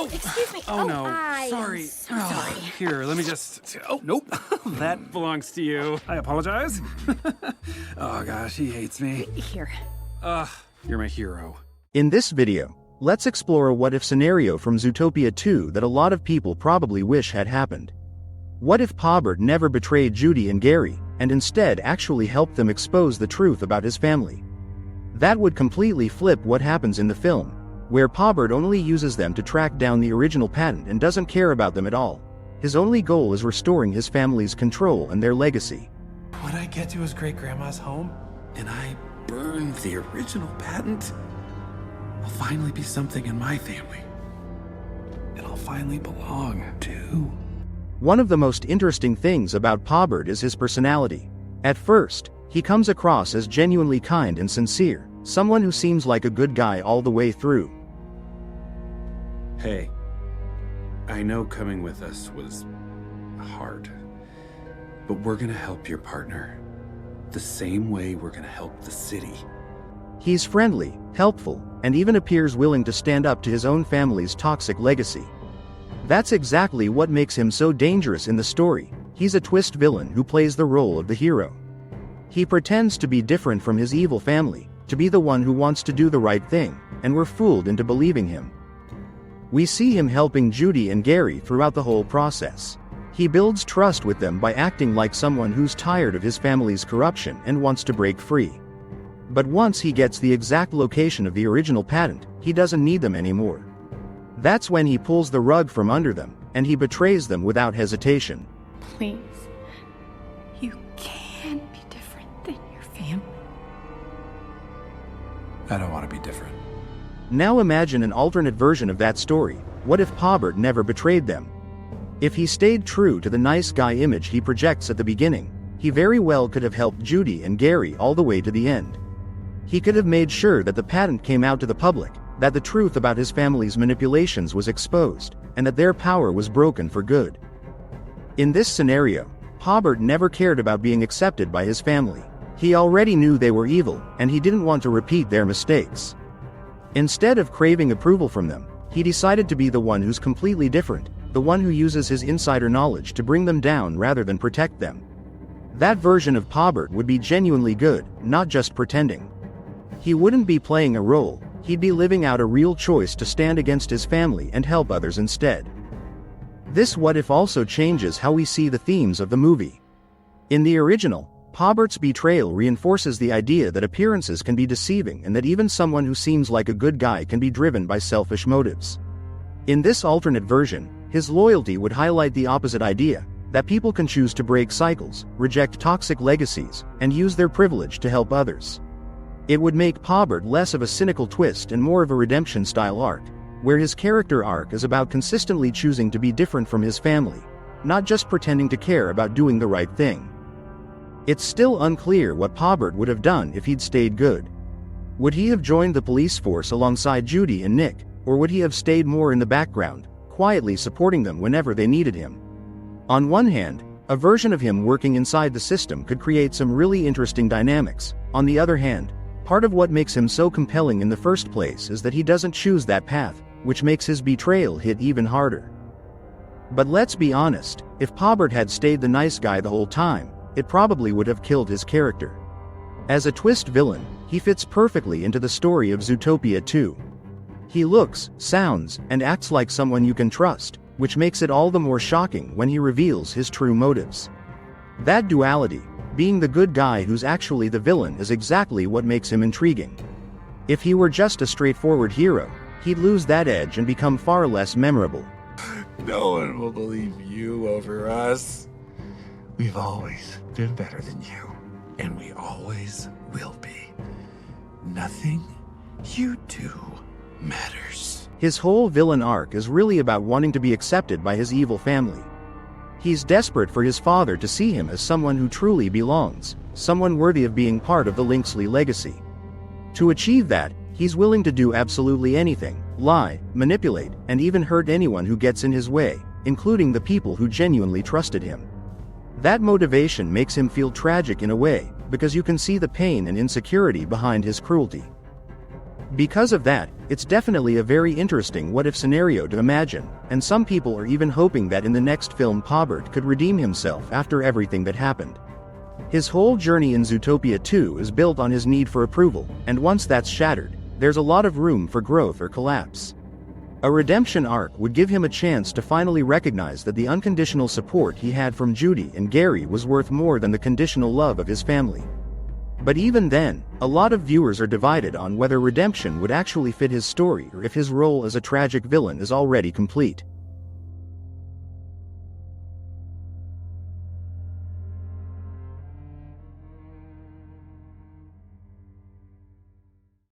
Oh! Excuse me. Oh, no. I Sorry. am so sorry. Here, let me just... Oh, nope. That belongs to you. I apologize. Oh, gosh, he hates me. Here. You're my hero. In this video, let's explore a what-if scenario from Zootopia 2 that a lot of people probably wish had happened. What if Pawbert never betrayed Judy and Gary, and instead actually helped them expose the truth about his family? That would completely flip what happens in the film, where Pawbert only uses them to track down the original patent and doesn't care about them at all. His only goal is restoring his family's control and their legacy. When I get to his great-grandma's home, And I burned the original patent, I'll finally be something in my family. And I'll finally belong to... One of the most interesting things about Pawbert is his personality. At first, he comes across as genuinely kind and sincere, someone who seems like a good guy all the way through. Hey, I know coming with us was hard, but we're gonna help your partner the same way we're gonna help the city. He's friendly, helpful, and even appears willing to stand up to his own family's toxic legacy. That's exactly what makes him so dangerous in the story. He's a twist villain who plays the role of the hero. He pretends to be different from his evil family, to be the one who wants to do the right thing, and we're fooled into believing him. We see him helping Judy and Gary throughout the whole process. He builds trust with them by acting like someone who's tired of his family's corruption and wants to break free. But once he gets the exact location of the original patent, he doesn't need them anymore. That's when he pulls the rug from under them, and he betrays them without hesitation. Please. You can't be different than your family. I don't want to be different. Now imagine an alternate version of that story. What if Pawbert never betrayed them? If he stayed true to the nice guy image he projects at the beginning, he very well could have helped Judy and Gary all the way to the end. He could have made sure that the patent came out to the public, that the truth about his family's manipulations was exposed, and that their power was broken for good. In this scenario, Pawbert never cared about being accepted by his family. He already knew they were evil, and he didn't want to repeat their mistakes. Instead of craving approval from them, he decided to be the one who's completely different, the one who uses his insider knowledge to bring them down rather than protect them. That version of Pawbert would be genuinely good, not just pretending. He wouldn't be playing a role, he'd be living out a real choice to stand against his family and help others instead. This what if also changes how we see the themes of the movie. In the original, Pawbert's betrayal reinforces the idea that appearances can be deceiving and that even someone who seems like a good guy can be driven by selfish motives. In this alternate version, his loyalty would highlight the opposite idea, that people can choose to break cycles, reject toxic legacies, and use their privilege to help others. It would make Pawbert less of a cynical twist and more of a redemption-style arc, where his character arc is about consistently choosing to be different from his family, not just pretending to care about doing the right thing. It's still unclear what Pawbert would have done if he'd stayed good. Would he have joined the police force alongside Judy and Nick, or would he have stayed more in the background, quietly supporting them whenever they needed him? On one hand, a version of him working inside the system could create some really interesting dynamics. On the other hand, part of what makes him so compelling in the first place is that he doesn't choose that path, which makes his betrayal hit even harder. But let's be honest, if Pawbert had stayed the nice guy the whole time, it probably would have killed his character. As a twist villain, he fits perfectly into the story of Zootopia 2. He looks, sounds, and acts like someone you can trust, which makes it all the more shocking when he reveals his true motives. That duality, being the good guy who's actually the villain, is exactly what makes him intriguing. If he were just a straightforward hero, he'd lose that edge and become far less memorable. No one will believe you over us. We've always been better than you, and we always will be. Nothing you do matters. His whole villain arc is really about wanting to be accepted by his evil family. He's desperate for his father to see him as someone who truly belongs, someone worthy of being part of the Linksley legacy. To achieve that, he's willing to do absolutely anything, lie, manipulate, and even hurt anyone who gets in his way, including the people who genuinely trusted him. That motivation makes him feel tragic in a way, because you can see the pain and insecurity behind his cruelty. Because of that, it's definitely a very interesting what-if scenario to imagine, and some people are even hoping that in the next film Pawbert could redeem himself after everything that happened. His whole journey in Zootopia 2 is built on his need for approval, and once that's shattered, there's a lot of room for growth or collapse. A redemption arc would give him a chance to finally recognize that the unconditional support he had from Judy and Gary was worth more than the conditional love of his family. But even then, a lot of viewers are divided on whether redemption would actually fit his story or if his role as a tragic villain is already complete.